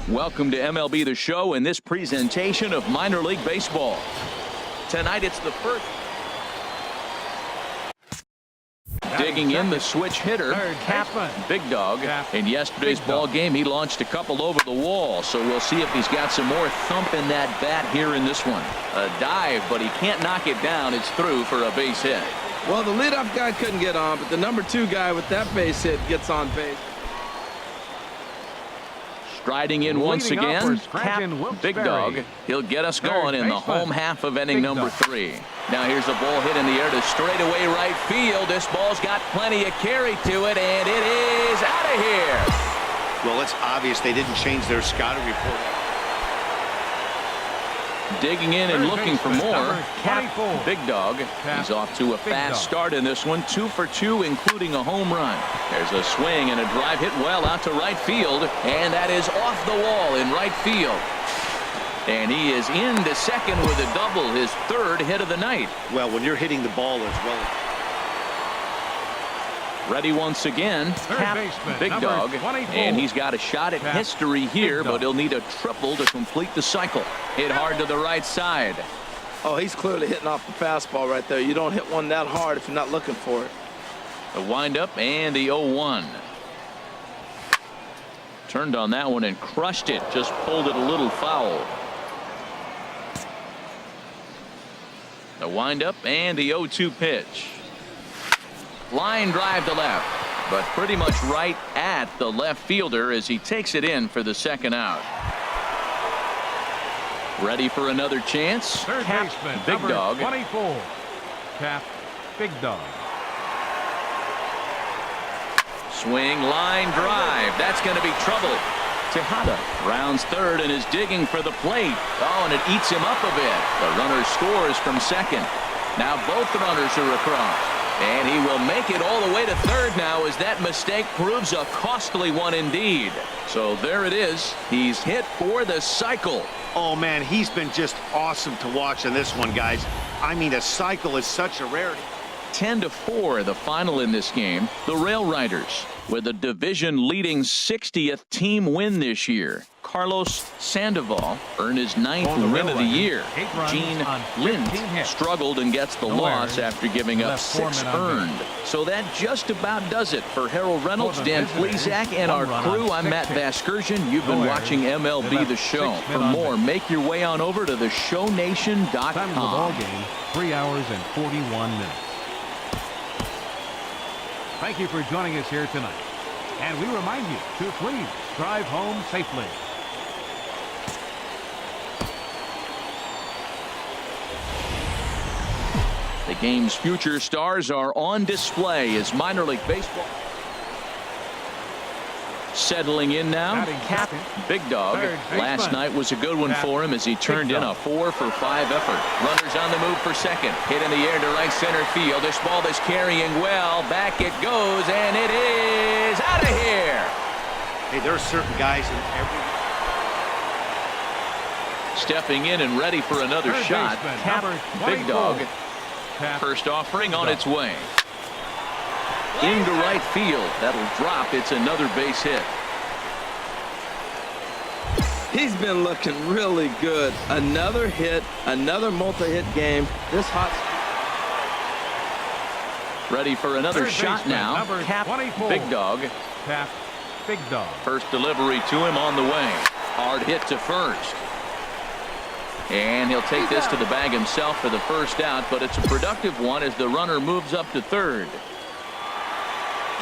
Welcome to MLB The Show and this presentation of minor league baseball. Tonight it's the first. Digging in the switch hitter, Cap, Big Dog. In yesterday's ball game, he launched a couple over the wall, so we'll see if he's got some more thump in that bat here in this one. A dive, but he can't knock it down. It's through for a base hit. Well, the leadoff guy couldn't get on, but the number 2 guy with that base hit gets on base. Striding in once again, Cap, Big Dog. He'll get us going in the home half of inning number 3. Now here's a ball hit in the air to straightaway right field. This ball's got plenty of carry to it, and it is out of here. Well, it's obvious they didn't change their scouting report. Digging in and looking for more, Cap, Big Dog. He's off to a fast start in this one, 2 for 2, including a home run. There's a swing and a drive hit well out to right field, and that is off the wall in right field. And he is into second with a double, his 3rd hit of the night. Well, when you're hitting the ball as well. Ready once again, Cap, Big Dog, and he's got a shot at history here, but he'll need a triple to complete the cycle. Hit hard to the right side. Oh, he's clearly hitting off the fastball right there. You don't hit one that hard if you're not looking for it. The windup and the 0-1. Turned on that one and crushed it, just pulled it a little foul. The windup and the 0-2 pitch. Line drive to left, but pretty much right at the left fielder as he takes it in for the 2nd out. Ready for another chance? Cap, Big Dog. 24. Cap, Big Dog. Swing, line drive. That's going to be trouble. Tejada rounds 3rd and is digging for the plate. Oh, and it eats him up a bit. The runner scores from 2nd. Now both runners are across. And he will make it all the way to 3rd now as that mistake proves a costly one indeed. So there it is. He's hit for the cycle. Oh, man, he's been just awesome to watch in this one, guys. I mean, a cycle is such a rarity. 10-4 the final in this game. The Rail Riders with a division-leading 60th team win this year. Carlos Sandoval earned his 9th win of the year. Gene Lind struggled and gets the loss after giving up 6 earned. So that just about does it for Harold Reynolds, Dan Plesac, and our crew. I'm Matt Vasgersian. You've been watching MLB The Show. For more, make your way on over to theshownation.com. Time of the ball game, 3 hours and 41 minutes. Thank you for joining us here tonight. And we remind you to please drive home safely. The game's future stars are on display as minor league baseball. Settling in now, Cap, Big Dog. Last night was a good one for him as he turned in a 4 for 5 effort. Runners on the move for 2nd. Hit in the air to right center field. This ball is carrying well. Back it goes, and it is out of here. Hey, there are certain guys in every. Stepping in and ready for another shot, Cap, Big Dog. First offering on its way. Into right field. That'll drop. It's another base hit. He's been looking really good. Another hit, another multi-hit game. This hot. Ready for another shot now. Cap, Big Dog. Cap, Big Dog. First delivery to him on the way. Hard hit to first. And he'll take this to the bag himself for the 1st out, but it's a productive one as the runner moves up to 3rd.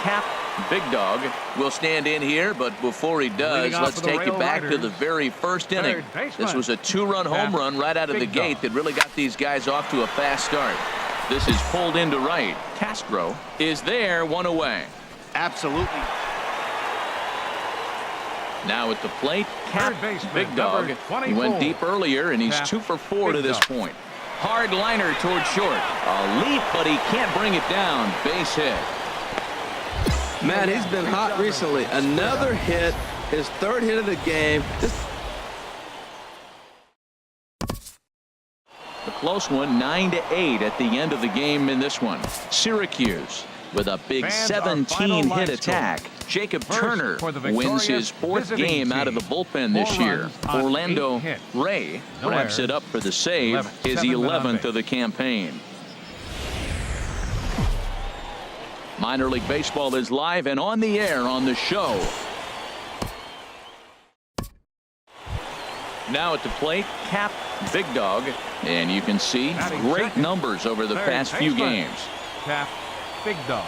Cap, Big Dog will stand in here, but before he does, let's take you back to the very 1st inning. This was a 2-run home run right out of the gate that really got these guys off to a fast start. This is pulled into right. Castro is there, 1 away. Absolutely. Now at the plate, Cap, Big Dog. He went deep earlier, and he's 2 for 4 to this point. Hard liner toward short. A leap, but he can't bring it down. Base hit. Man, he's been hot recently. Another hit, his 3rd hit of the game. The close one, 9-8 at the end of the game in this one. Syracuse with a big Fans, our final 17-hit line attack. Jacob First, Turner for the wins his victorious 4th visiting game out of the team. bullpen this 4 year. runs on 8 Orlando hits. Ray No wraps errors. it up for the save, his 7 on 11th base. of the campaign. Minor League Baseball is live and on the air on the show. Now at the plate, Cap Big Dog, and you can see Batting great second. numbers over the Third past few baseman. games. Cap Big Dog.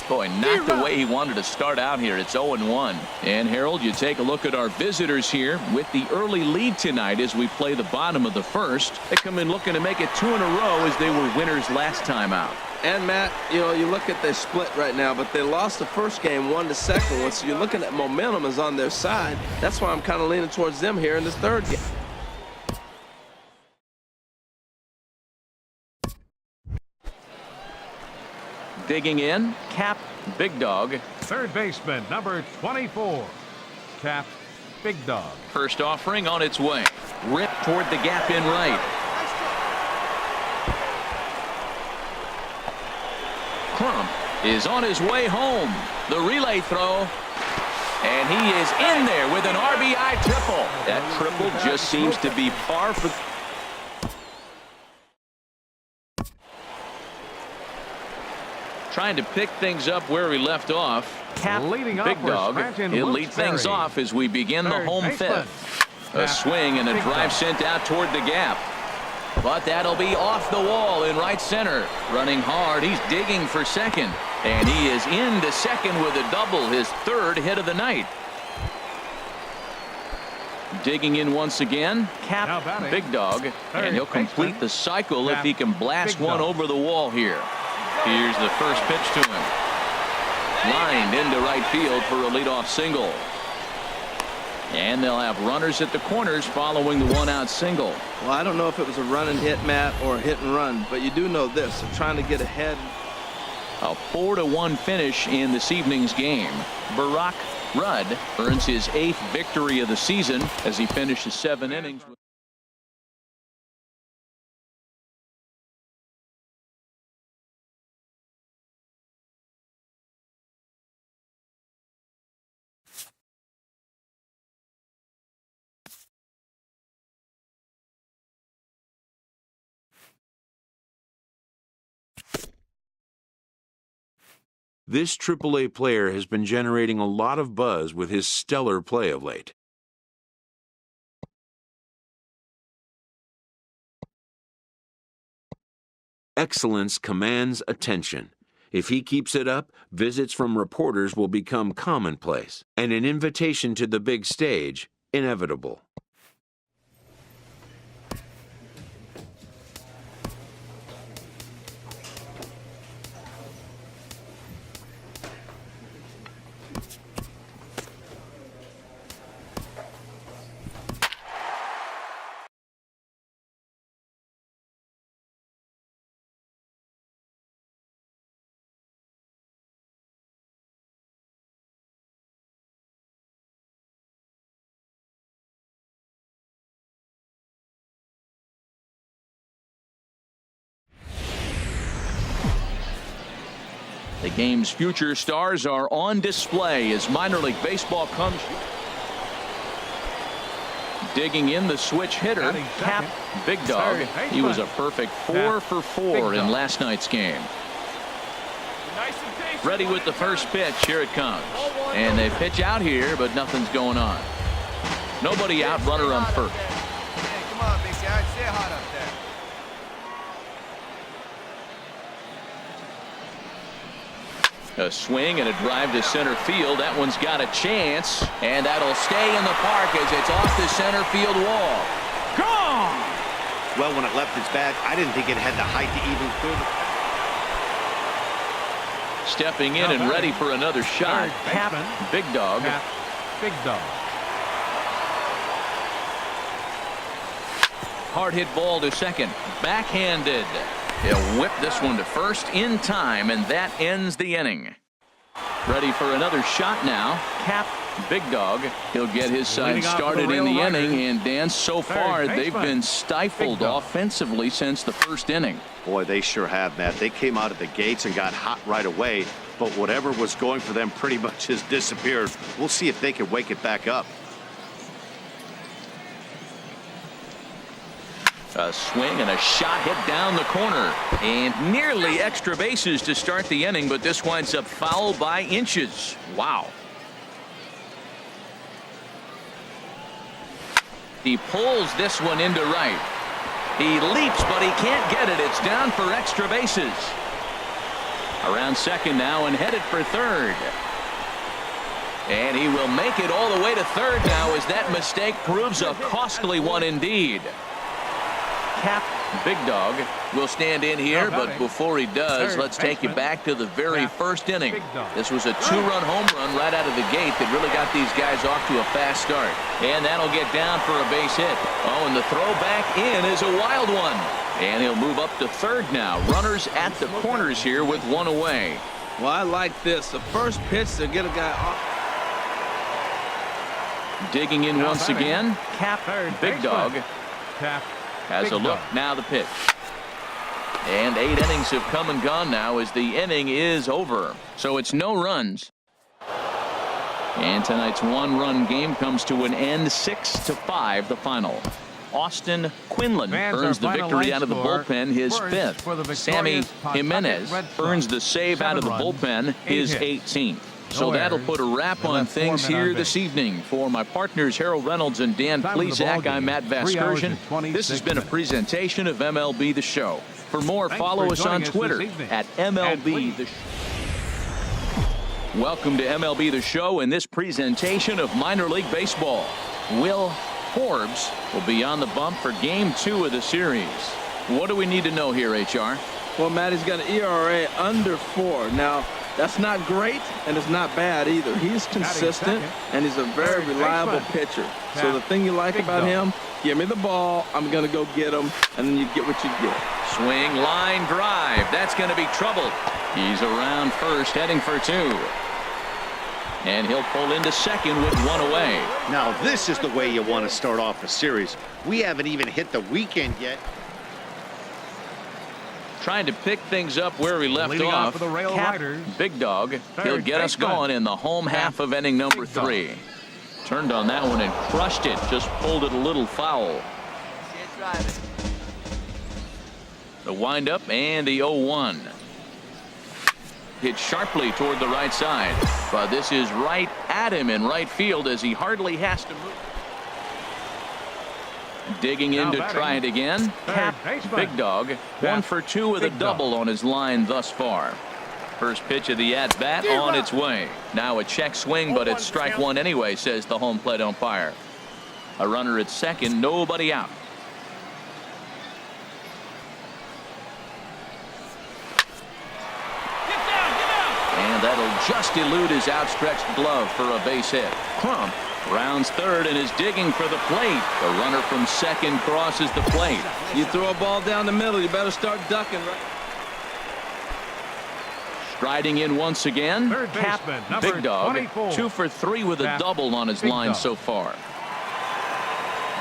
Boy, not the way he wanted to start out here. It's 0-1. And Harold, you take a look at our visitors here with the early lead tonight as we play the bottom of the first. They come in looking to make it 2 in a row as they were winners last time out. And Matt, you know, you look at their split right now, but they lost the first game, won the second one. So you're looking at momentum is on their side. That's why I'm kind of leaning towards them here in this third game. Digging in, Cap Big Dog. Third baseman, number 24. Cap Big Dog. First offering on its way. Rip toward the gap in right. Crump is on his way home. The relay throw. And he is in there with an RBI triple. That triple just seems to be par for... Trying to pick things up where he left off. Cap Leading Big off, we're Dog. scratching He'll Luke lead things Perry. off as we begin the Third home baseman. fifth. A Cap swing and a Big drive Dog. sent out toward the gap. But that'll be off the wall in right center. Running hard. He's digging for second. And he is into second with a double. His 3rd hit of the night. Digging in once again. Now Cap batting. Big Dog. Third And he'll complete baseman. the cycle if Cap he can blast Big one Dog. over the wall here. Here's the first pitch to him. Lined into right field for a leadoff single. And they'll have runners at the corners following the 1-out single. Well, I don't know if it was a run and hit, Matt, or a hit and run, but you do know this. They're trying to get ahead. A 4-1 finish in this evening's game. Barack Rudd earns his 8th victory of the season as he finishes 7 innings. This AAA player has been generating a lot of buzz with his stellar play of late. Excellence commands attention. If he keeps it up, visits from reporters will become commonplace, and an invitation to the big stage inevitable. The game's future stars are on display as minor league baseball comes. Digging in the switch hitter, Batting Cap second. Big Dog. Third He was a baseman. perfect 4 Cap for Big 4 in Dog. last night's game. Ready with the first pitch. Here it comes. And they pitch out here, but nothing's going on. Nobody out, runner on first. Come on, big guy. Stay hot up there. A swing and a drive to center field. That one's got a chance, and that'll stay in the park as it's off the center field wall. Gone! Well, when it left its bat, I didn't think it had the height to even clear the... Stepping in and ready for another shot. Third Cap baseman. Big Dog. Cap Big Dog. Hard hit ball to second. Backhanded. He'll whip this one to first in time, and that ends the inning. Ready for another shot now. Cap Big Dog, he'll get his side started in the inning. And Dan, so far they've been stifled offensively since the first inning. Boy, they sure have, Matt. They came out of the gates and got hot right away, but whatever was going for them pretty much has disappeared. We'll see if they can wake it back up. A swing and a shot hit down the corner, and nearly extra bases to start the inning, but this winds up foul by inches. Wow. He pulls this one into right. He leaps, but he can't get it. It's down for extra bases. Around second now and headed for third. And he will make it all the way to third now, as that mistake proves a costly one indeed. Cap Big Dog will stand in here, but before he does, let's take you back to the very first inning. This was a two-run home run right out of the gate that really got these guys off to a fast start. And that'll get down for a base hit. Oh, and the throw back in is a wild one. And he'll move up to third now. Runners at the corners here with one away. Well, I like this. The first pitch to get a guy off. Digging in once again, Cap Big Dog Cap has a look. Now the pitch. And 8 innings have come and gone now as the inning is over. So it's no runs. And tonight's one-run game comes to an end, 6-5 the final. Austin Quinlan earns the victory out of the bullpen, his 5th. Sammy Jimenez earns the save out of the bullpen, his 18th. So that'll put a wrap on things here this evening. For my partners Harold Reynolds and Dan Plesac, I'm Matt Vasgersian. This has been a presentation of MLB The Show. For more, follow us on Twitter at MLB The Show. Welcome to MLB The Show and this presentation of minor league baseball. Will Forbes will be on the bump for Game 2 of the series. What do we need to know here, HR? Well, Matt, he's got an ERA under 4. Now, that's not great, and it's not bad either. He's consistent, and he's a very reliable pitcher. So the thing you like about him, give me the ball, I'm going to go get him, and then you get what you get. Swing, line drive. That's going to be trouble. He's around first, heading for 2. And he'll pull into second with 1 away. Now, this is the way you want to start off a series. We haven't even hit the weekend yet. Trying to pick things up where he left off. For the Rail Riders. Big Dog. He'll get us going in the home half of inning number 3. Turned on that one and crushed it. Just pulled it a little foul. The windup and the 0-1. Hit sharply toward the right side. But this is right at him in right field as he hardly has to move. Digging in to try it again. Cap Big Dog, 1 for 2 with a double on his line thus far. First pitch of the at-bat on its way. Now a check swing, but it's strike 1 anyway, says the home plate umpire. A runner at second, nobody out. And that'll just elude his outstretched glove for a base hit. Crump rounds third and is digging for the plate. The runner from second crosses the plate. You throw a ball down the middle, you better start ducking. Right? Striding in once again, Cap Big Dog, 24. 2 for 3 with a double on his line so far.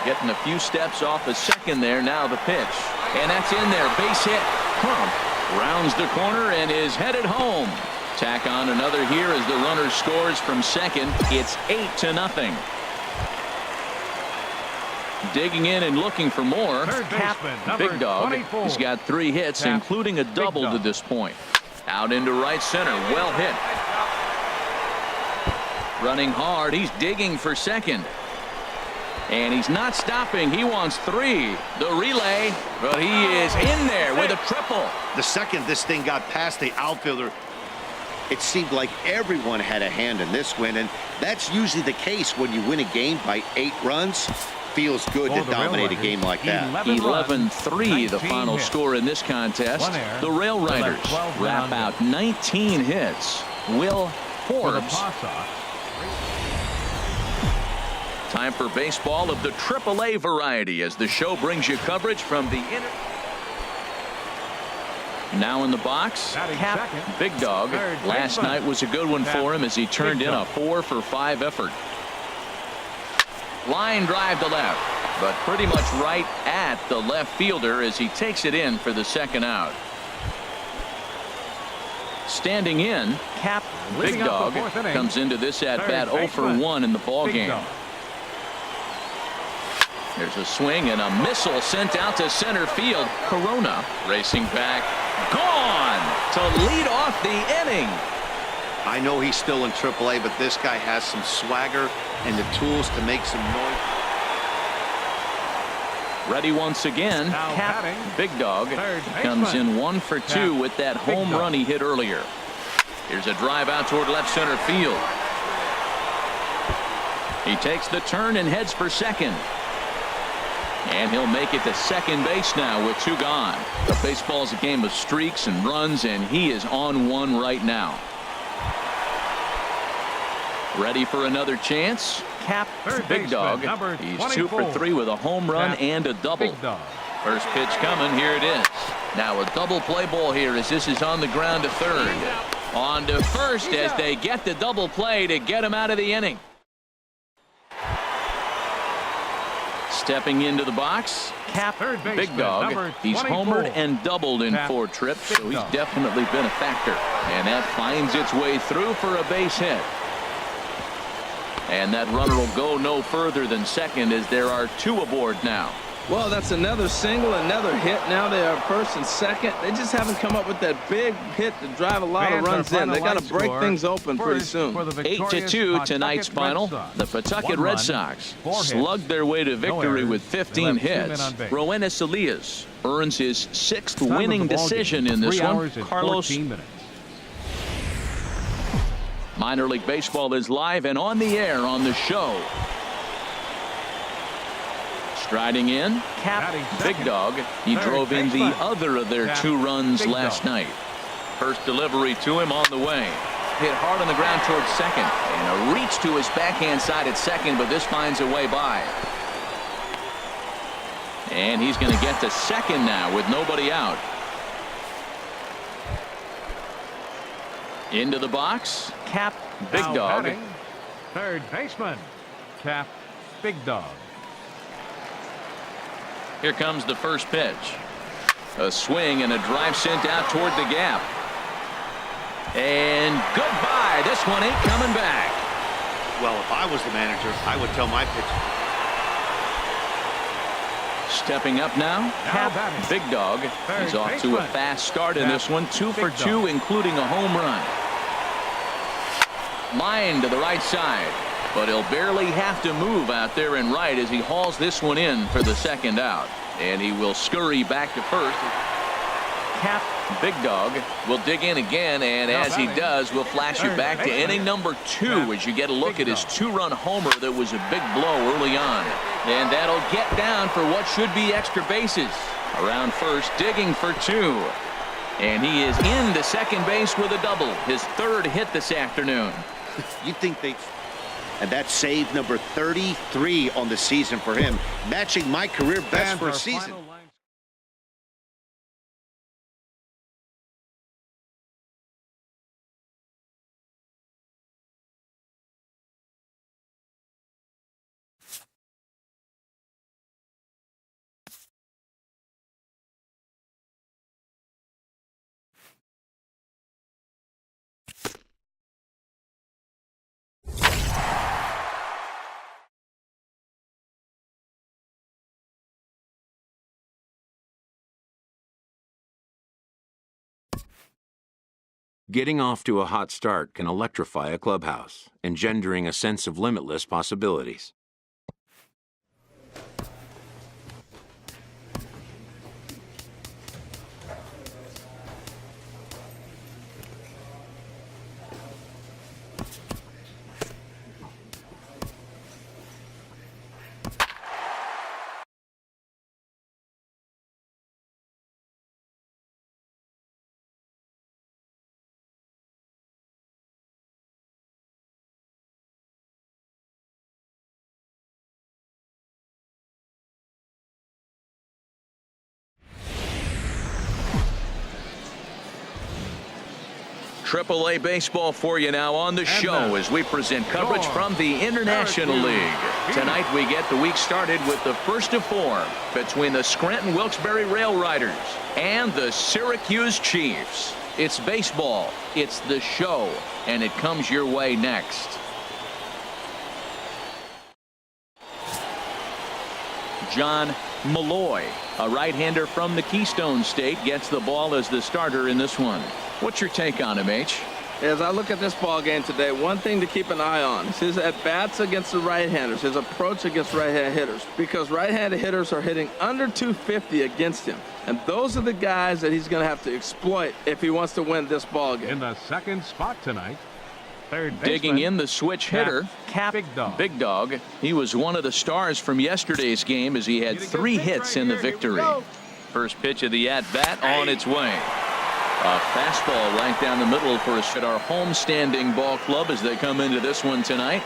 Getting a few steps off a second there. Now the pitch, and that's in there. Base hit. Crump rounds the corner and is headed home. Tack on another here as the runner scores from second. It's 8-0. Digging in and looking for more. Cap Big Dog. 24. He's got 3 hits, including a double to this point. Out into right center. Well hit. Running hard. He's digging for second. And he's not stopping. He wants 3. The relay, but he is in there with a triple. The second this thing got past the outfielder, it seemed like everyone had a hand in this win, and that's usually the case when you win a game by 8 runs. Feels good to dominate a game like that. 11-3 the final score in this contest. The Rail Riders wrap out 19 hits. Will Forbes. Time for baseball of the AAA variety as the show brings you coverage from the inner. Now in the box, Batting Cap, second. Big Dog. Third Last baseman. night was a good one Cap, for him as he turned Big in a Dog. 4-for-5 effort. Line drive to left, but pretty much right at the left fielder as he takes it in for the second out. Standing in, Cap, Big Leading off Dog the fourth inning, comes into this at bat third 0-for-1 in the ball Big game. Dog. There's a swing and a missile sent out to center field. Corona racing back, gone to lead off the inning. I know he's still in AAA, but this guy has some swagger and the tools to make some noise. Ready once again. Now Cap, batting, Big Dog third comes baseman. in 1-for-2 Cap, with that Big home Dog. run he hit earlier. Here's a drive out toward left center field. He takes the turn and heads for second. And he'll make it to second base now with 2 gone. But baseball's a game of streaks and runs, and he is on one right now. Ready for another chance. Cap, Third Big baseman, Dog. number He's 24. 2-for-3 with a home run Cap, and a double. Big Dog. First pitch coming. Here it is. Now a double play ball here as this is on the ground to third. On to first as they get the double play to get him out of the inning. Stepping into the box, Cap, Third baseman, Big Dog. number He's 24. homered and doubled in Cap, 4 trips, Big so he's Dog. definitely been a factor. And that finds its way through for a base hit. And that runner will go no further than second as there are 2 aboard now. Well, that's another single, another hit. Now they are first and second. They just haven't come up with that big hit to drive a lot of runs in. They got to break things open pretty soon. 8-2 tonight's final. The Pawtucket Red Sox slugged their way to victory with 15 hits. Roenis Elias earns his 6th winning decision in this one. Carlos. Minor League Baseball is live and on the air on the show. Striding in, Cap, Big Dog. He drove in the other of their 2 runs last night. First delivery to him on the way. Hit hard on the ground towards second. And a reach to his backhand side at second, but this finds a way by. And he's going to get to second now with nobody out. Into the box, Cap, Big Now Dog. batting, third baseman, Cap, Big Dog. Here comes the first pitch. A swing and a drive sent out toward the gap. And goodbye. This one ain't coming back. Well, if I was the manager, I would tell my pitcher. Stepping up now, Cap, batting. Big Dog. He's off to a baseman. fast start in Cap, this one. 2 for Big 2, Dog. including a home run. Line to the right side. But he'll barely have to move out there in right as he hauls this one in for the second out. And he will scurry back to first. Cap, Big Dog will dig in again, and Now as he batting. does, we'll flash you Third back to baseman. inning number 2 Cap, as you get a look Big at his Dog. 2-run homer that was a big blow early on. And that'll get down for what should be extra bases. Around first, digging for 2. And he is into second base with a double. His 3rd hit this afternoon. You think they... And that's save number 33 on the season for him, matching my career best And for a our season. final line- Getting off to a hot start can electrify a clubhouse, engendering a sense of limitless possibilities. AAA baseball for you now on the show as we present coverage from the International League. Tonight we get the week started with the first of 4 between the Scranton Wilkes-Barre Rail Riders and the Syracuse Chiefs. It's baseball, it's the show, and it comes your way next. John Malloy, a right-hander from the Keystone State, gets the ball as the starter in this one. What's your take on him, H? As I look at this ball game today, one thing to keep an eye on is his at-bats against the right-handers, his approach against right-hand hitters, because right-handed hitters are hitting under 250 against him. And those are the guys that he's going to have to exploit if he wants to win this ball game. In the second spot tonight, third baseman, digging in the switch hitter, Cap Big Dog. He was one of the stars from yesterday's game as he had 3 hits in the victory. First pitch of the at-bat on its way. A fastball right down the middle for us at our home-standing ball club as they come into this one tonight.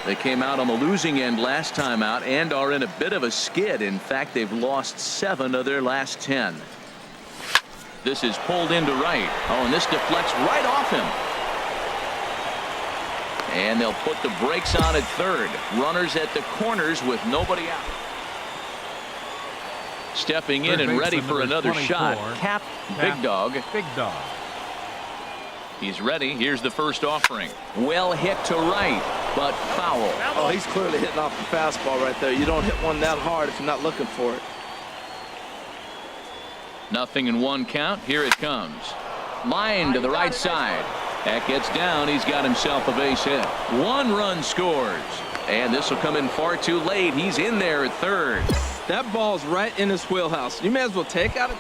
They came out on the losing end last time out and are in a bit of a skid. In fact, they've lost 7 of their last 10. This is pulled into right. Oh, and this deflects right off him. And they'll put the brakes on at third. Runners at the corners with nobody out. Stepping in and ready for another shot. Cap Big Dog. Big Dog. He's ready. Here's the first offering. Well hit to right, but foul. Oh, he's clearly hitting off the fastball right there. You don't hit one that hard if you're not looking for it. Nothing in 1 count. Here it comes. Line to the right side. That gets down. He's got himself a base hit. 1 run scores. And this will come in far too late. He's in there at third. That ball's right in his wheelhouse. You may as well take out it.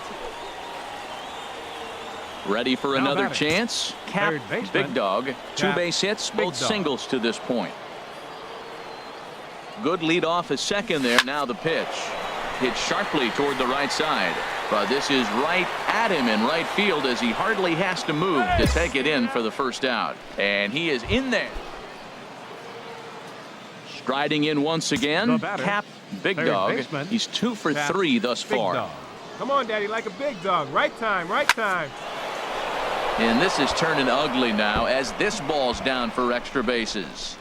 Ready for another chance. Cap Big Dog. 2 base hits, both singles to this point. Good lead off a second there. Now the pitch. Hit sharply toward the right side. But this is right at him in right field as he hardly has to move to take it in for the first out. And he is in there. Striding in once again. Cap Big Dog. He's 2 for 3 thus far. Come on, Daddy, like a big dog. Right time, right time. And this is turning ugly now as this ball's down for extra bases.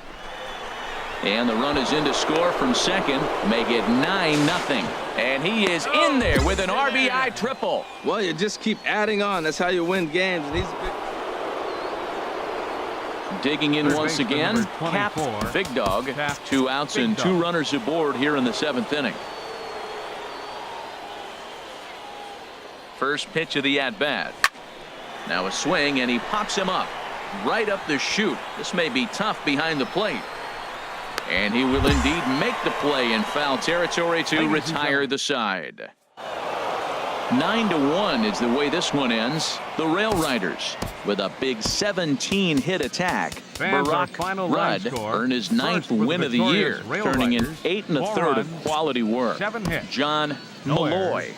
And the run is in to score from second, make it 9-0. And he is in there with an RBI triple. Well, you just keep adding on. That's how you win games. And he's digging in once again. Cap Big Dog. 2 outs and 2 runners aboard here in the 7th inning. First pitch of the at-bat. Now a swing, and he pops him up right up the chute. This may be tough behind the plate. And he will indeed make the play in foul territory to retire the side. 9-1 is the way this one ends. The Rail Riders with a big 17-hit attack. Fans, our final line Rudd score. earned his 9th First with win of the victorious year, Rail turning in Riders, 8 4 1/3 of runs, quality work. 7 hits. John No Malloy. errors.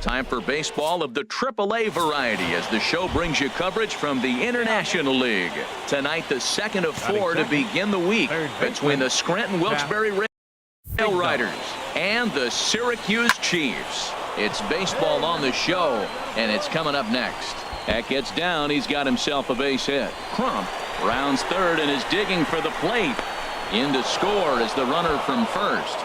Time for baseball of the AAA variety as the show brings you coverage from the International League. Tonight, the second of 4 to begin the week between the Scranton Wilkes-Barre Rail Riders and the Syracuse Chiefs. It's baseball on the show, and it's coming up next. That gets down. He's got himself a base hit. Crump rounds third and is digging for the plate. In to score is the runner from first.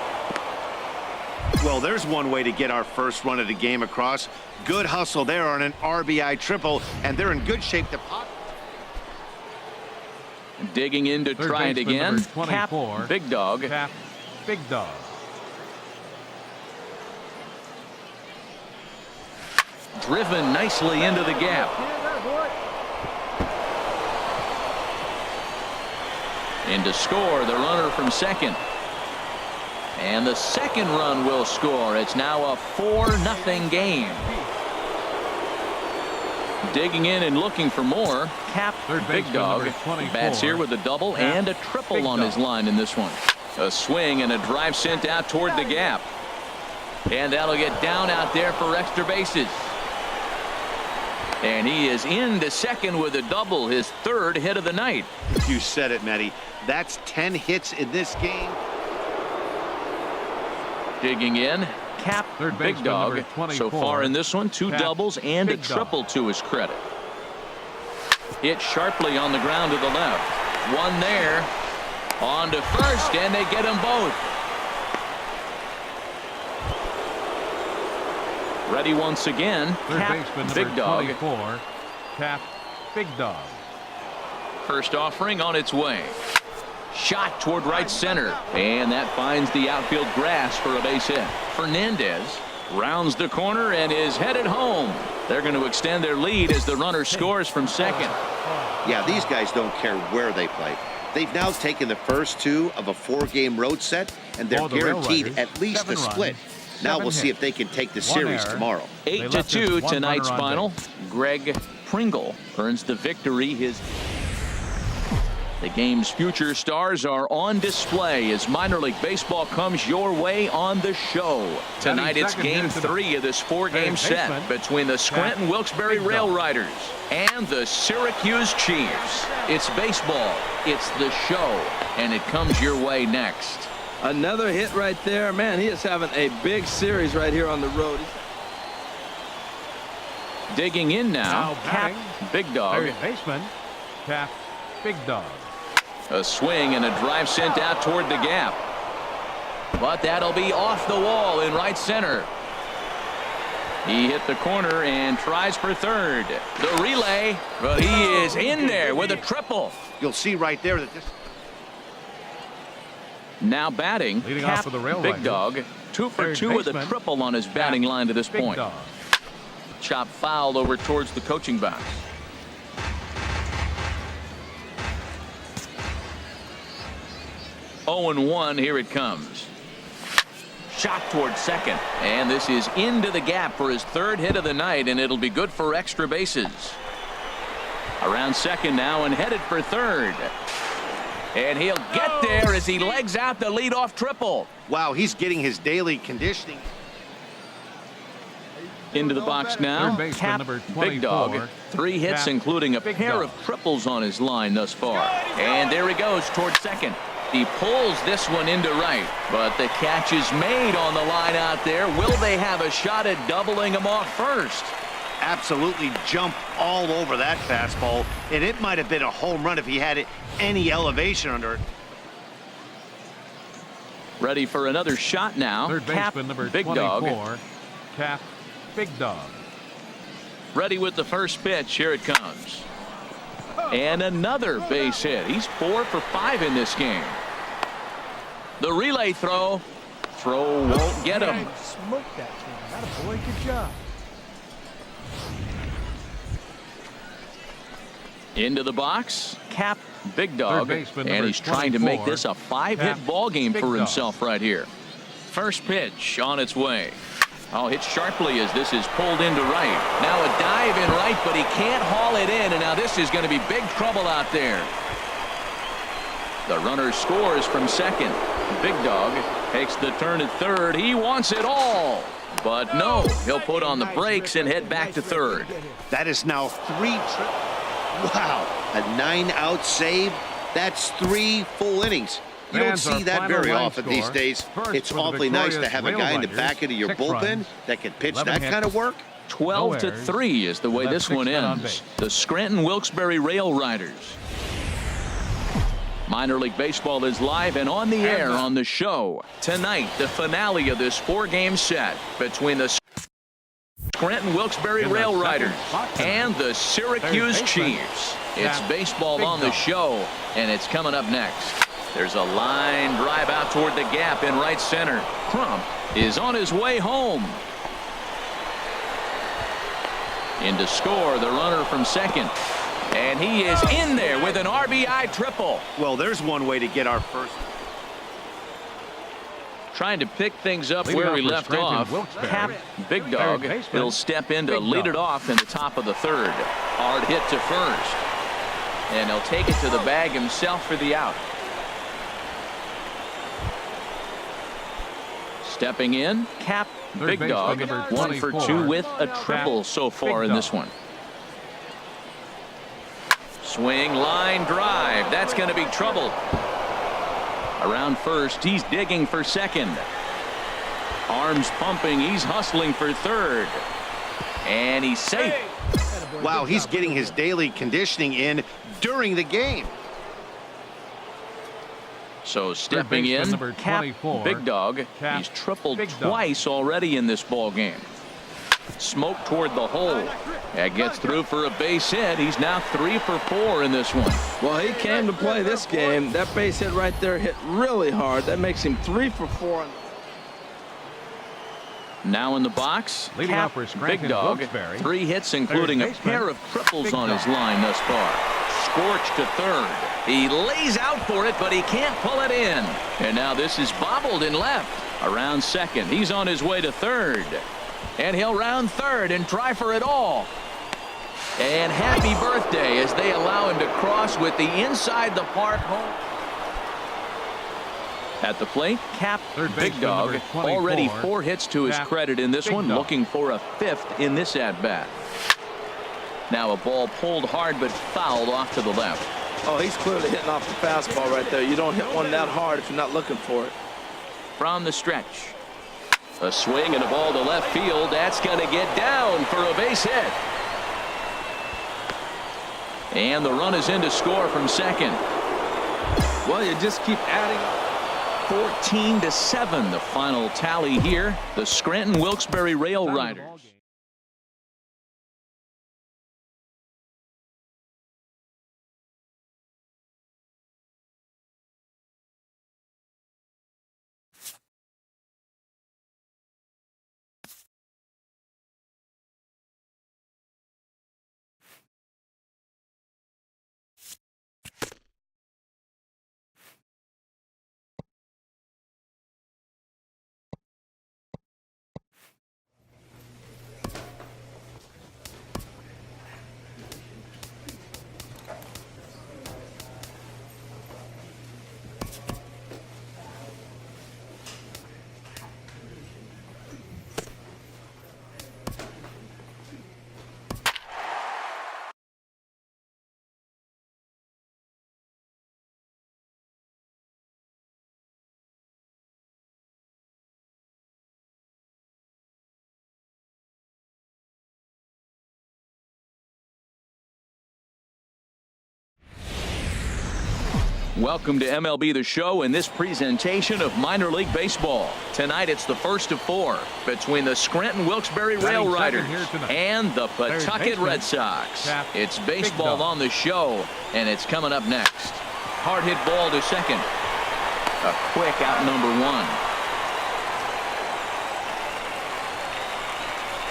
Well, there's one way to get our first run of the game across. Good hustle there on an RBI triple, and they're in good shape to pop. Digging in to Third try it baseman, again. number 24, Cap Big Dog. Cap Big Dog. Driven nicely into the gap. In to score, the runner from second. And the second run will score. It's now a 4-0 game. Digging in and looking for more. Cap Big Dog bats here with a double and a triple on his line in this one. A swing and a drive sent out toward the gap. And that'll get down out there for extra bases. And he is into second with a double, his 3rd hit of the night. You said it, Matty. That's 10 hits in this game. Digging in, Cap Big Dog. So far in this one, 2 doubles and a triple to his credit. Hit sharply on the ground to the left. One there. On to first, and they get them both. Ready once again. Cap Big Dog. 24, Cap Big Dog. First offering on its way. Shot toward right center, and that finds the outfield grass for a base hit. Fernandez rounds the corner and is headed home. They're going to extend their lead as the runner scores from second. Yeah, these guys don't care where they play. They've now taken the first 2 of a 4-game road set, and they're guaranteed at least a split. Now we'll see if they can take the series tomorrow. 8-2 tonight's final. Greg Pringle earns the victory. The game's future stars are on display as minor league baseball comes your way on the show. Tonight it's game 3 of this 4-game set between the Scranton Wilkes-Barre Rail Riders and the Syracuse Chiefs. It's baseball, it's the show, and it comes your way next. Another hit right there. Man, he is having a big series right here on the road. Digging in now, Cap Big Dog. Third baseman, Cap Big Dog. A swing and a drive sent out toward the gap. But that'll be off the wall in right center. He hit the corner and tries for third. The relay, but he is in there with a triple. You'll see right there that this... Now batting, Leading off Cap with the Rail Big Dog. 2 for Third 2 with a baseman, triple on his batting line to this Big point. Dog. Chop foul over towards the coaching box. Oh and 1, here it comes. Shot toward second, and this is into the gap for his 3rd hit of the night, and it'll be good for extra bases. Around second now and headed for third. And he'll get there as he legs out the leadoff triple. Wow, he's getting his daily conditioning. Into the box now, Third baseman, Cap number Big Dog. 24, 3 hits, Cap including a Big pair Dog. of triples on his line thus far. And there he goes toward second. He pulls this one into right, but the catch is made on the line out there. Will they have a shot at doubling him off first? Absolutely jumped all over that fastball, and it might have been a home run if he had any elevation under it. Ready for another shot now. Third Cap baseman, number Big 24, Dog. Cap Big Dog. Ready with the first pitch. Here it comes. And another base hit. He's 4 for 5 in this game. The relay throw. Throw won't get him. Smoked that thing. Atta boy, good job. Into the box, Cap Big Dog, baseman, and number he's trying to make 24, this a 5-hit Cap ball game Big for Dog. himself right here. First pitch on its way. Oh, hit sharply as this is pulled into right. Now a dive in right, but he can't haul it in, and now this is going to be big trouble out there. The runner scores from second. Big Dog takes the turn at third. He wants it all, but no, he'll put on the brakes and head back to third. That is now wow, a 9-out save. That's 3 full innings. You don't see that very often these days. It's awfully nice to have a guy in the back end of your bullpen that can pitch that kind of work. 12-3 is the way this one ends. The Scranton Wilkes-Barre Rail Riders. Minor League Baseball is live and on the air on the show. Tonight, the finale of this 4-game set between the Scranton Wilkes-Barre Rail Riders and the Syracuse Chiefs. It's baseball on the show, and it's coming up next. There's a line drive out toward the gap in right center. Crump is on his way home. In to score, the runner from second. And he is in there with an RBI triple. Well, there's one way to get our first. Trying to pick things up where we left off. Cap Big Dog will step in to lead it off in the top of the third. Hard hit to first. And he'll take it to the bag himself for the out. Stepping in, Cap Big Dog, 1 for 2 with a triple so far in this one. Swing, line drive. That's going to be trouble. Around first, he's digging for second. Arms pumping, he's hustling for third. And he's safe. Wow, he's getting his daily conditioning in during the game. So stepping in, Cap Big Dog. He's tripled twice already in this ball game. Smoke toward the hole. That gets through for a base hit. He's now 3 for 4 in this one. Well, he came to play this game. That base hit right there hit really hard. That makes him 3 for 4. Now in the box, Cap Big Dog. 3 hits, including a pair of triples on his line thus far. Scorched to third. He lays out for it, but he can't pull it in. And now this is bobbled in left. Around second. He's on his way to third. And he'll round third and try for it all. And happy birthday as they allow him to cross with the inside the park home. At the plate, Cap Big Dog. Already 4 hits to his credit in this one. Looking for a 5th in this at-bat. Now a ball pulled hard but fouled off to the left. Oh, he's clearly hitting off the fastball right there. You don't hit one that hard if you're not looking for it. From the stretch. A swing and a ball to left field. That's going to get down for a base hit. And the run is in to score from second. Well, you just keep adding up. 14-7, the final tally here. The Scranton Wilkes-Barre Rail Riders. Welcome to MLB The Show in this presentation of minor league baseball. Tonight it's the first of 4 between the Scranton Wilkes-Barre Rail Riders and the Pawtucket Red Sox. It's baseball on the show, and it's coming up next. Hard hit ball to second. A quick out number 1.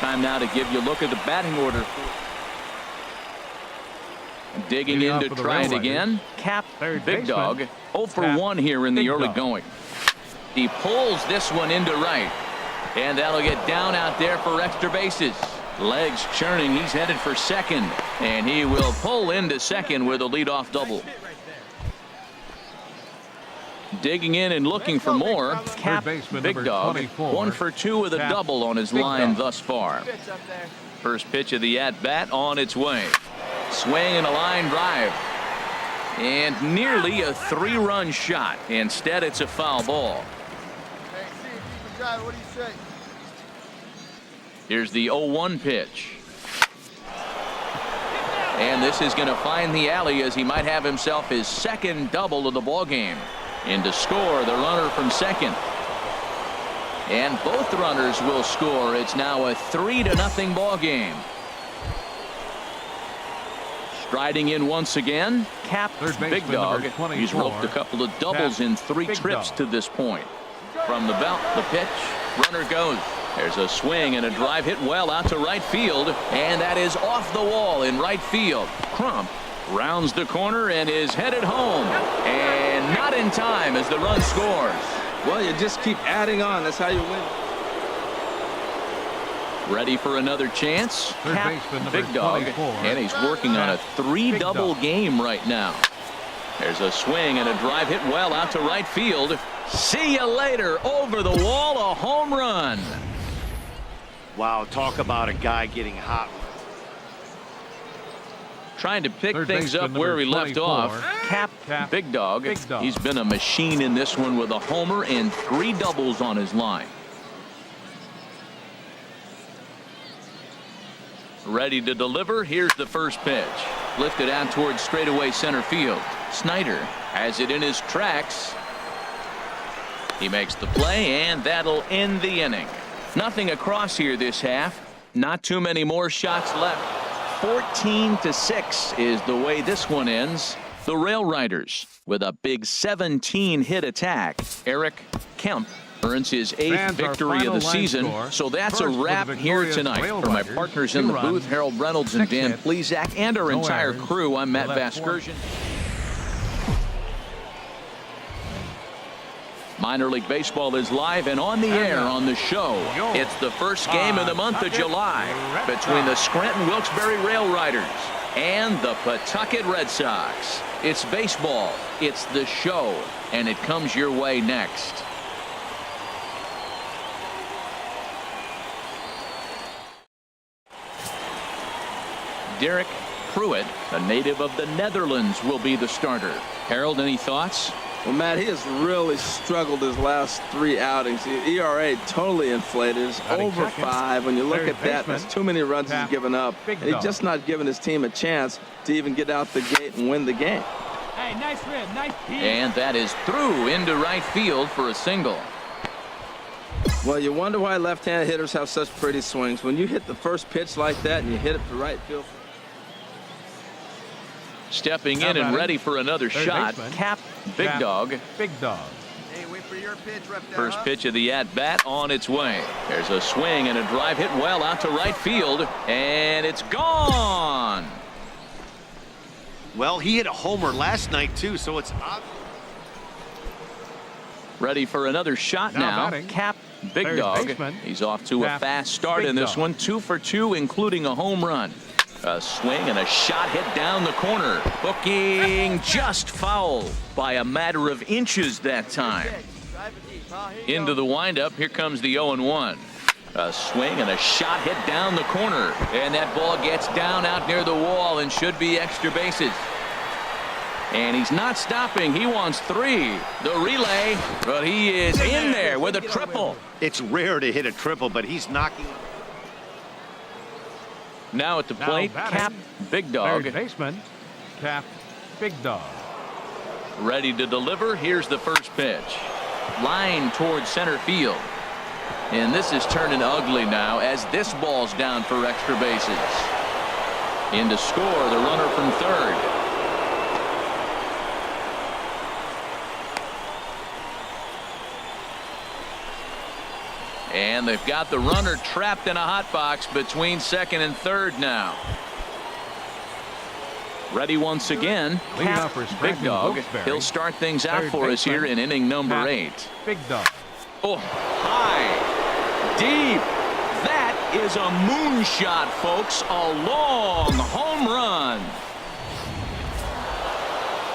Time now to give you a look at the batting order. Digging in to try it again. Cap Big Dog. 0 for 1 here in the early going. He pulls this one into right. And that'll get down out there for extra bases. Legs churning. He's headed for second. And he will pull into second with a leadoff double. Digging in and looking for more. Cap Big Dog. 1 for 2 with a double on his line thus far. First pitch of the at-bat on its way. Swing and a line drive. And nearly a 3-run shot. Instead, it's a foul ball. What do you say? Here's the 0-1 pitch. And this is going to find the alley as he might have himself his second double of the ball game. In to score, the runner from second. And both runners will score. It's now a 3-0 ball game. Striding in once again, Cap Big Dog. He's roped a couple of doubles in 3 trips to this point. From the belt, the pitch, runner goes. There's a swing and a drive hit well out to right field, and that is off the wall in right field. Crump rounds the corner and is headed home, and not in time as the run scores. Well, you just keep adding on. That's how you win. Ready for another chance. Cap Big Dog, and he's working on a 3-double game right now. There's a swing and a drive hit well out to right field. See you later. Over the wall, a home run. Wow, talk about a guy getting hot. Trying to pick things up where he left off. Cap Big Dog. He's been a machine in this one with a homer and 3 doubles on his line. Ready to deliver. Here's the first pitch. Lifted out towards straightaway center field. Snyder has it in his tracks. He makes the play, and that'll end the inning. Nothing across here this half. Not too many more shots left. 14-6 is the way this one ends. The Rail Riders with a big 17-hit attack. Eric Kemp earns his 8th victory of the season. So that's a wrap here tonight. For my partners in the booth, Harold Reynolds and Dan Plesac, and our entire crew, I'm Matt Vasgersian. Minor League Baseball is live and on the air on the show. It's the first game of the month of July between the Scranton Wilkes-Barre Rail Riders and the Pawtucket Red Sox. It's baseball, it's the show, and it comes your way next. Derek Pruitt, a native of the Netherlands, will be the starter. Harold, any thoughts? Well, Matt, he has really struggled his last 3 outings. The ERA totally inflated. It's over 5. When you look at that, that's too many runs he's given up. And he's just not giving his team a chance to even get out the gate and win the game. Hey, nice rib, nice pitch. And that is through into right field for a single. Well, you wonder why left-handed hitters have such pretty swings. When you hit the first pitch like that and you hit it to right field. Stepping in and ready for another shot, Cap Big Dog. Big Dog. Hey, wait for your pitch, First pitch of the at-bat on its way. There's a swing and a drive hit well out to right field, and it's gone. Well, he hit a homer last night, too, so it's obvious. Ready for another shot now. Cap Big Dog. He's off to a fast start in this one. 2 for 2, including a home run. A swing and a shot hit down the corner. Hooking just foul by a matter of inches that time. Into the windup. Here comes the 0-1. A swing and a shot hit down the corner. And that ball gets down out near the wall and should be extra bases. And he's not stopping. He wants 3. The relay, but he is in there with a triple. It's rare to hit a triple, but he's knocking. Now at the plate, Cap Big Dog. Third baseman, Cap Big Dog. Ready to deliver. Here's the first pitch. Line towards center field. And this is turning ugly now as this ball's down for extra bases. In to score, the runner from third. And they've got the runner trapped in a hot box between second and third now. Ready once again. Cap Big Dog. He'll start things out for us here in inning number 8. Big Dog. Oh, high. deep. That is a moonshot, folks. A long home run.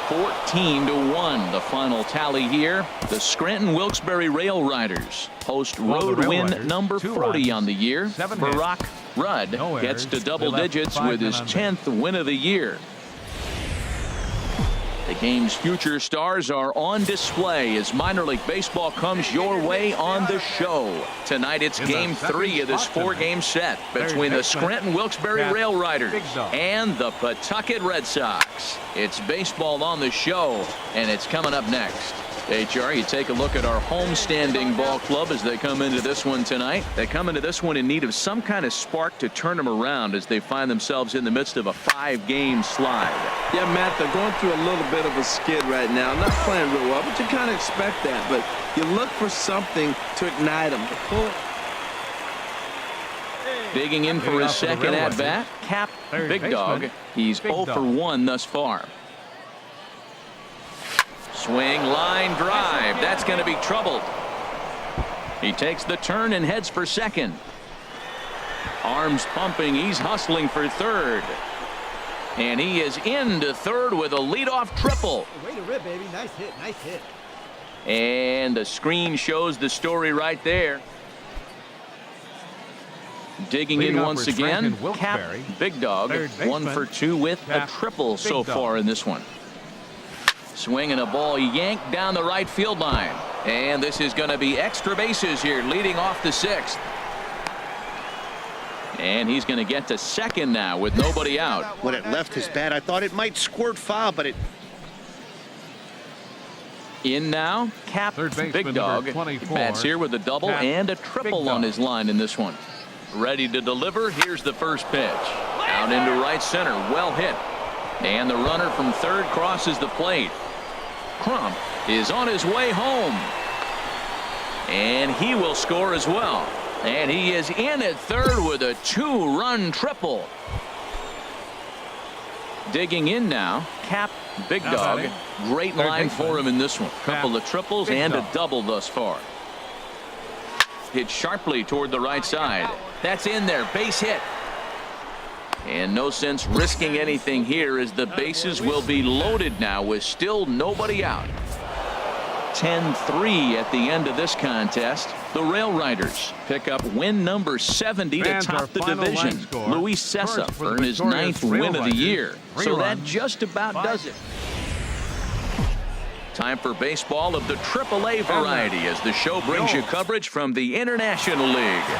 14-1, the final tally here. The Scranton Wilkes-Barre Rail Riders host road win number 40 on the year. Barack Rudd gets to double digits with his 10th win of the year. The game's future stars are on display as minor league baseball comes your way on the show. Tonight it's game 3 of this 4-game set between the Scranton Wilkes-Barre Rail Riders and the Pawtucket Red Sox. It's baseball on the show, and it's coming up next. HR, you take a look at our homestanding ball club as they come into this one tonight. They come into this one in need of some kind of spark to turn them around as they find themselves in the midst of a 5-game slide. Yeah, Matt, they're going through a little bit of a skid right now. Not playing real well, but you kind of expect that. But you look for something to ignite them. Digging in for his second at-bat, Cap Big Dog. He's 0 for 1 thus far. Swing, line drive. That's going to be troubled. He takes the turn and heads for second. Arms pumping. He's hustling for third. And he is into third with a leadoff triple. Way to rip, baby. Nice hit. Nice hit. And the screen shows the story right there. Digging in once again, Cap Big Dog. 1 for 2 with a triple so far in this one. Swinging a ball yanked down the right field line. And this is going to be extra bases here leading off the 6th. And he's going to get to second now with nobody out. When it left his bat, I thought it might squirt foul, but it... In now, Cap Big Dog. He bats here with a double and a triple on his line in this one. Ready to deliver. Here's the first pitch. Out into right center. Well hit. And the runner from third crosses the plate. Crump is on his way home. And he will score as well. And he is in at third with a 2-run triple. Digging in now, Cap Big Dog. Great line for him in this one. Couple of triples and a double thus far. Hit sharply toward the right side. That's in there. Base hit. And no sense risking anything here as the bases will be loaded now with still nobody out. 10-3 at the end of this contest. The Rail Riders pick up win number 70 to top the division. Luis Cessa earned his 9th win of the year. So that just about does it. Time for baseball of the AAA variety as the show brings you coverage from the International League.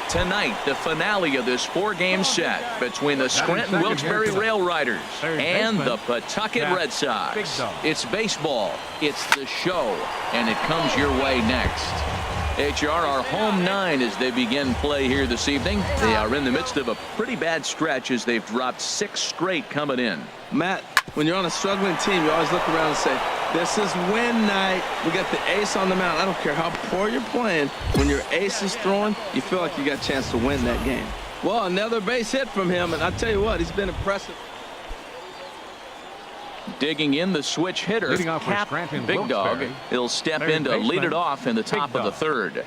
Tonight, the finale of this 4-game set between the Scranton Wilkes-Barre Rail Riders and the Pawtucket Red Sox. It's baseball, it's the show, and it comes your way next. HR, our home 9 as they begin play here this evening. They are in the midst of a pretty bad stretch as they've dropped 6 straight coming in. Matt, when you're on a struggling team, you always look around and say, this is win night. We got the ace on the mound. I don't care how poor you're playing. When your ace is throwing, you feel like you got a chance to win that game. Well, another base hit from him, and I tell you what, he's been impressive. Digging in the switch hitter, Cap Big Dog. He'll step in to lead it off in the top of the 3rd.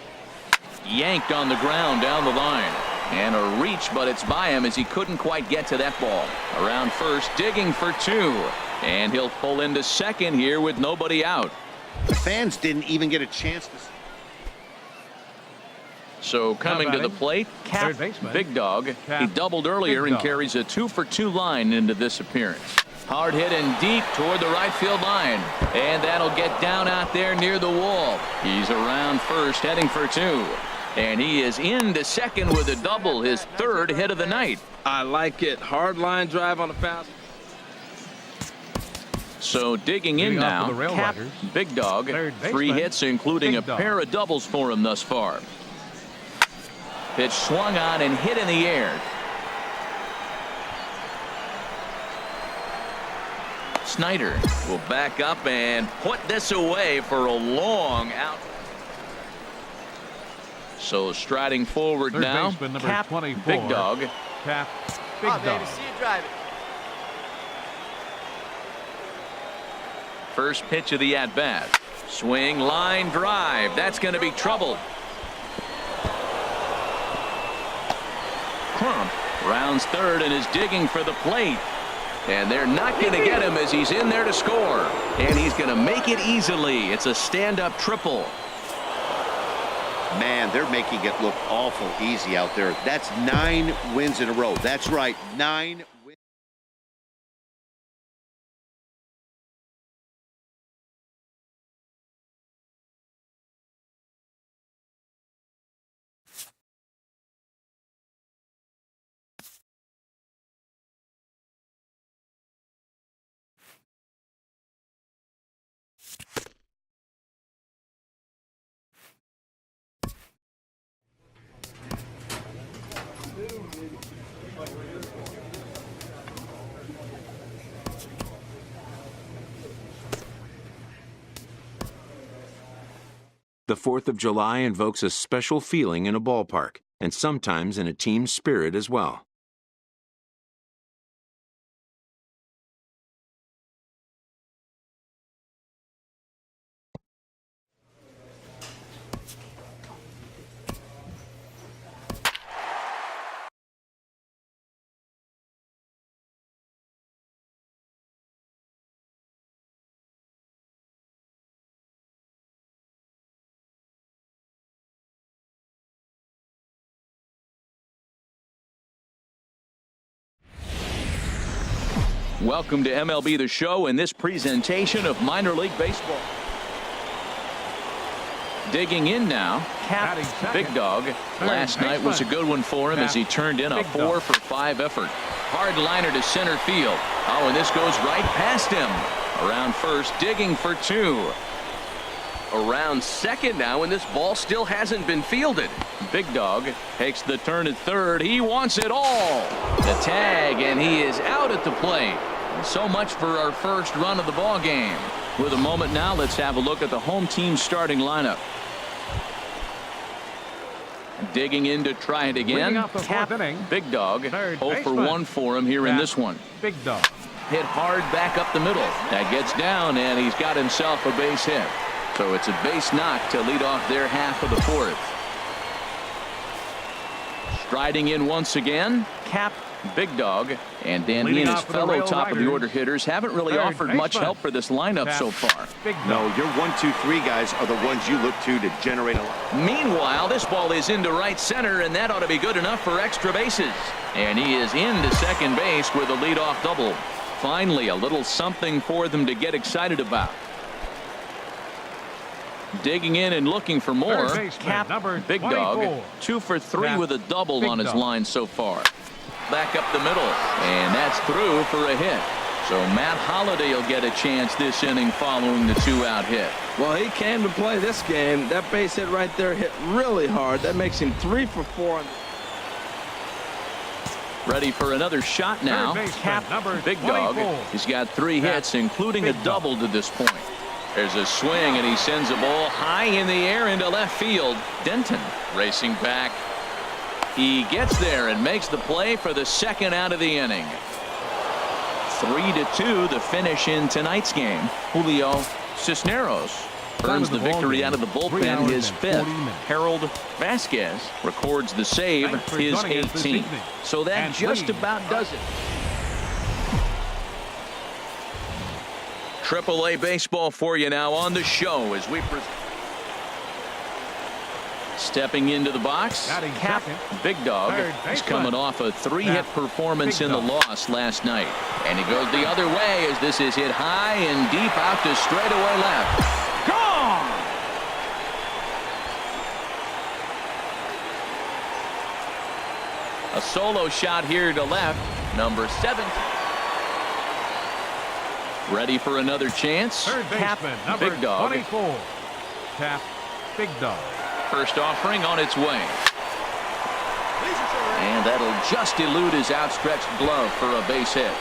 Yanked on the ground down the line. And a reach, but it's by him as he couldn't quite get to that ball. Around first, digging for 2. And he'll pull into second here with nobody out. The fans didn't even get a chance to... So coming to the plate, Cap Big Dog. He doubled earlier and carries a 2-for-2 line into this appearance. Hard hit and deep toward the right field line. And that'll get down out there near the wall. He's around first, heading for 2. And he is into second with a double, his 3rd hit of the night. I like it. Hard line drive on the foul. So digging in now, Cap Big Dog. 3 hits, including a pair of doubles for him thus far. Pitch swung on and hit in the air. Snyder will back up and put this away for a long out. So striding forward now, Cap Big Dog. Cap Big Dog. See you drive it. First pitch of the at-bat. Swing, line drive. That's going to be troubled. Crump rounds third and is digging for the plate. And they're not going to get him as he's in there to score. And he's going to make it easily. It's a stand-up triple. Man, they're making it look awful easy out there. That's 9 wins in a row. That's right, 9 wins. The 4th of July invokes a special feeling in a ballpark, and sometimes in a team spirit as well. Welcome to MLB The Show in this presentation of minor league baseball. Digging in now, Cap Big Dog. Last night was a good one for him as he turned in a 4-for-5 effort. Hard liner to center field. Oh, and this goes right past him. Around first, digging for 2. Around second now, and this ball still hasn't been fielded. Big Dog takes the turn at third. He wants it all. The tag, and he is out at the plate. And so much for our first run of the ball game. With a moment now, let's have a look at the home team starting lineup. Digging in to try it again. Cap Big Dog. 0 for 1 for him here in this one. Big Dog. Hit hard back up the middle. That gets down, and he's got himself a base hit. So it's a base knock to lead off their half of the 4th. Striding in once again, Cap Big Dog. And Dan, he and his fellow top of the order hitters haven't really offered much help for this lineup so far. No, your 1, 2, 3 guys are the ones you look to generate a lot. Meanwhile, this ball is into right center, and that ought to be good enough for extra bases. And he is into second base with a leadoff double. Finally, a little something for them to get excited about. Digging in and looking for more. Cap Big Dog. 2 for 3 with a double on his line so far. Back up the middle, and that's through for a hit. So Matt Holliday will get a chance this inning following the 2-out hit. Well, he came to play this game. That base hit right there hit really hard. That makes him 3 for 4. Ready for another shot now. Cap Big Dog. He's got 3 hits, including a double to this point. There's a swing, and he sends a ball high in the air into left field. Denton racing back. He gets there and makes the play for the 2nd out of the inning. 3-2 the finish in tonight's game. Julio Cisneros earns the victory out of the bullpen, his 5th. Harold Vasquez records the save, his 18th. So that just about does it. Triple-A baseball for you now on the show as we present. Stepping into the box, Cap Big Dog. He's coming off a 3-hit performance in the loss last night. And he goes the other way as this is hit high and deep out to straightaway left. Gone! A solo shot here to left, number 7. Ready for another chance. Cap Big Dog. 24. Cap Big Dog. First offering on its way. And that'll just elude his outstretched glove for a base hit.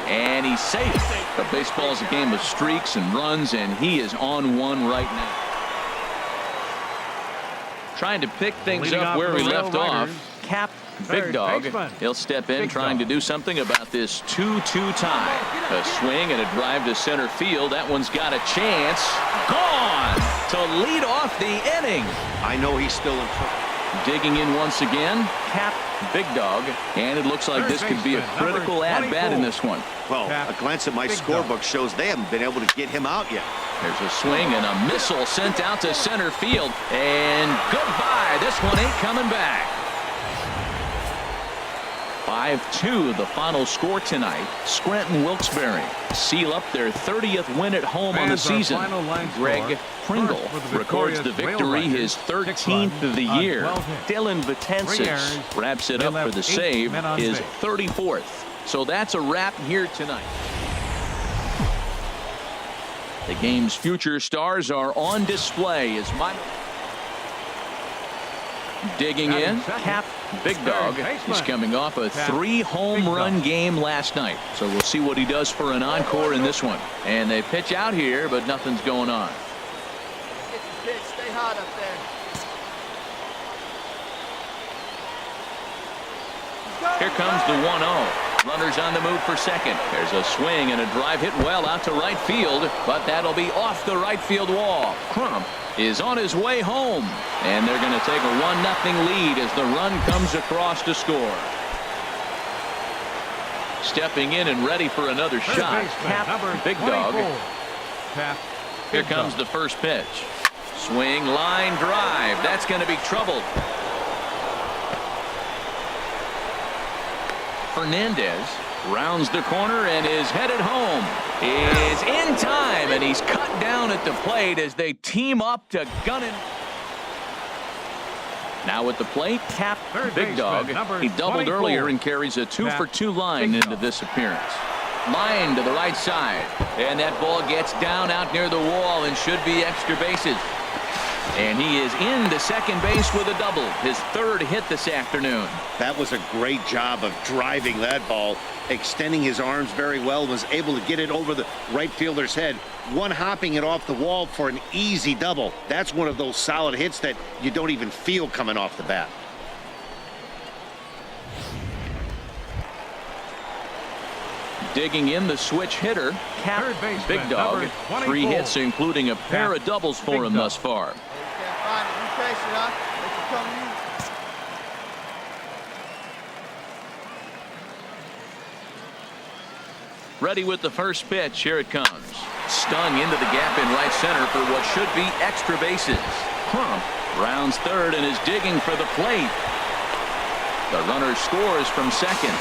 And he's safe. But baseball is a game of streaks and runs, and he is on one right now. Trying to pick things up where we left off. Cap Big Dog. He'll step in trying to do something about this 2-2 tie. A swing and a drive to center field. That one's got a chance. Gone to lead off the inning. I know he's still in trouble. Digging in once again, Cap Big Dog, and it looks like this could be a critical at-bat in this one. Well, a glance at my scorebook shows they haven't been able to get him out yet. There's a swing and a missile sent out to center field, and goodbye. This one ain't coming back. 5-2 the final score tonight. Scranton Wilkes-Barre seal up their 30th win at home on the season. Greg Pringle records the victory, his 13th of the year. Dylan Vatensis wraps it up for the save, his 34th. So that's a wrap here tonight. The game's future stars are on display as digging in, Cap Big Dog is coming off a 3-home run game last night. So we'll see what he does for an encore in this one. And they pitch out here, but nothing's going on. Get the pitch. Stay hot up there. Here comes the 1-0. Runners on the move for second. There's a swing and a drive hit well out to right field, but that'll be off the right field wall. Crump is on his way home, and they're going to take a 1-0 lead as the run comes across to score. Stepping in and ready for another shot, Cap Big Dog. Here comes the first pitch. Swing, line drive. That's going to be troubled. Fernandez rounds the corner and is headed home. Is in time, and he's cut down at the plate as they team up to gun it. Now at the plate, Cap Big Dog. He doubled earlier and carries a 2-for-2 line into this appearance. Line to the right side, and that ball gets down out near the wall and should be extra bases. And he is into second base with a double, his 3rd hit this afternoon. That was a great job of driving that ball, extending his arms very well, was able to get it over the right fielder's head, one-hopping it off the wall for an easy double. That's one of those solid hits that you don't even feel coming off the bat. Digging in the switch hitter, Cap Big Dog. 3 hits, including a pair of doubles for him thus far. Ready with the first pitch. Here it comes. Stung into the gap in right center for what should be extra bases. Crump rounds third and is digging for the plate. The runner scores from second.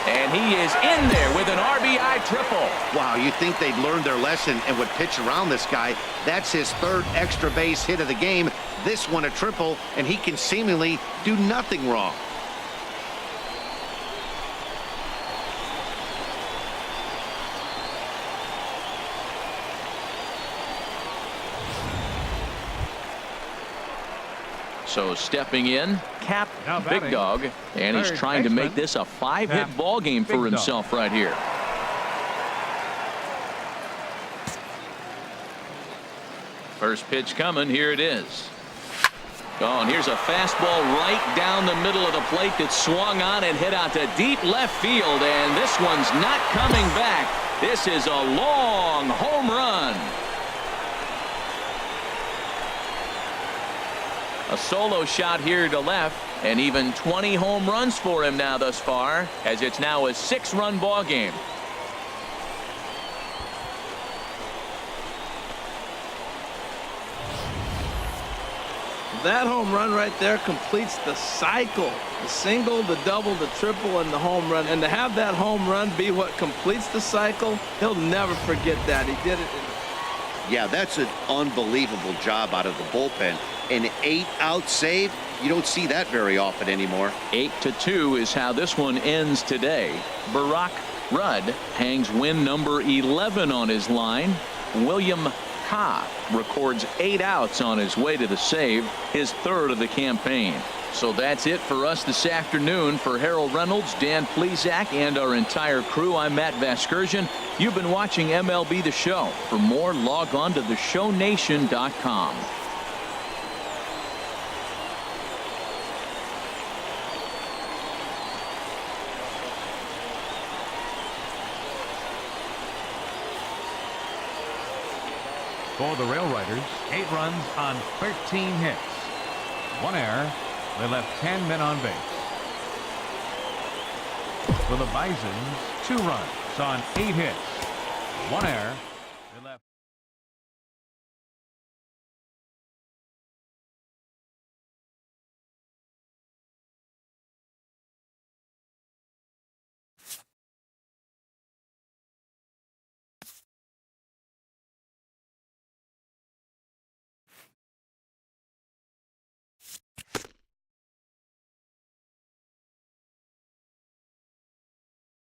And he is in there with an RBI triple. Wow, you think they'd learned their lesson and would pitch around this guy. That's his 3rd extra base hit of the game. This one a triple, and he can seemingly do nothing wrong. So stepping in, Cap Big Dog, and he's trying to make this a 5-hit ball game for himself right here. First pitch coming. Here it is. Oh, and here's a fastball right down the middle of the plate that swung on and hit out to deep left field, and this one's not coming back. This is a long home run. A solo shot here to left, and even 20 home runs for him now thus far, as it's now a 6-run ball game. That home run right there completes the cycle. The single, the double, the triple, and the home run. And to have that home run be what completes the cycle, he'll never forget that. He did it. Yeah, that's an unbelievable job out of the bullpen. An 8-out save, you don't see that very often anymore. 8-2 is how this one ends today. Barack Rudd hangs win number 11 on his line. William Ka records 8 outs on his way to the save, his 3rd of the campaign. So that's it for us this afternoon. For Harold Reynolds, Dan Plesac, and our entire crew, I'm Matt Vasgersian. You've been watching MLB The Show. For more, log on to theshownation.com. For the Rail Riders, 8 runs on 13 hits. 1 error, They left 10 men on base. For the Bisons, 2 runs on 8 hits. 1 error. They left